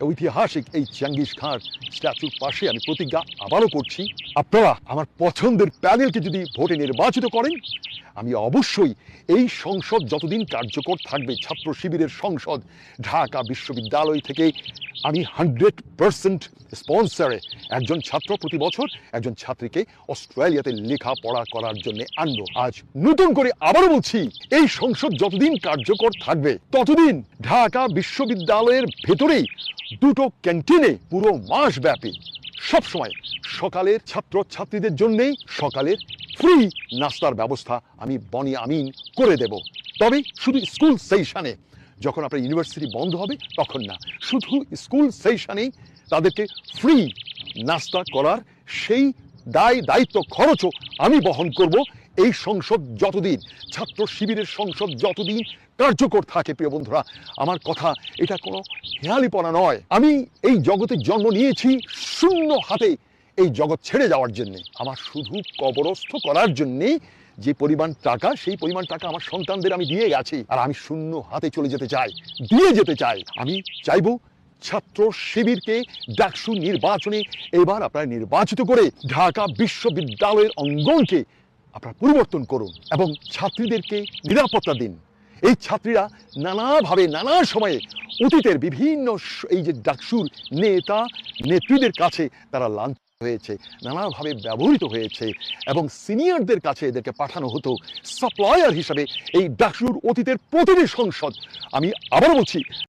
ঐতিহাসিক এই Genghis Khan স্ট্যাচুর পাশে আমি প্রতিজ্ঞা আবারও করছি, আপনারা আমার পছন্দের প্যানেলকে যদি ভোটে নির্বাচিত করেন, আমি অবশ্যই এই সংসদ যতদিন কার্যকর থাকবে, ছাত্র শিবিরের সংসদ, ঢাকা বিশ্ববিদ্যালয় থেকে আমি 100% স্পন্সরে একজন ছাত্র প্রতি বছর একজন ছাত্রীকে অস্ট্রেলিয়াতে লেখাপড়া করার জন্য আনবো। আজ নতুন করে আবারও বলছি, এই সংসদ যতদিন কার্যকর থাকবে ততদিন ঢাকা বিশ্ববিদ্যালয়ের ভেতরেই দুটো ক্যান্টিনে পুরো মাস ব্যাপী সবসময় সকালের ছাত্র ছাত্রীদের জন্যেই সকালের ফ্রি নাস্তার ব্যবস্থা আমি বনি আমিন করে দেব। তবে শুধু স্কুল সেশনে, যখন আপনার ইউনিভার্সিটি বন্ধ হবে তখন না, শুধু স্কুল সেশনেই তাদেরকে ফ্রি নাস্তা করার সেই দায়িত্ব খরচও আমি বহন করব। এই সংসদ যতদিন, ছাত্র শিবিরের সংসদ যতদিন কার্যকর থাকে, প্রিয় বন্ধুরা, আমার কথা এটা কোনো হেয়ালিপনা নয়। আমি এই জগতে জন্ম নিয়েছি শূন্য হাতে এই জগৎ ছেড়ে যাওয়ার জন্যে। আমার শুধু কবরস্থ করার জন্যেই যে পরিমাণ টাকা, সেই পরিমাণ টাকা আমার সন্তানদের আমি দিয়ে গেছি, আর আমি শূন্য হাতে চলে যেতে চাই, দিয়ে যেতে চাই। আমি চাইবো ছাত্র শিবিরকে ডাকসু নির্বাচনে এবার আপনারা নির্বাচিত করে ঢাকা বিশ্ববিদ্যালয়ের অঙ্গনকে আপনারা পরিবর্তন করুন এবং ছাত্রীদেরকে নিরাপত্তা দিন। এই ছাত্রীরা নানাভাবে নানা সময়ে অতীতের বিভিন্ন এই যে ডাকসুর নেতা নেত্রীদের কাছে তারা লাঞ্ছিত হয়েছে, নানাভাবে ব্যবহৃত হয়েছে এবং সিনিয়রদের কাছে এদেরকে পাঠানো হতো সাপ্লায়ার হিসাবে। এই ডাকসুর অতীতের প্রতিটি সংসদ, আমি আবারও বলছি,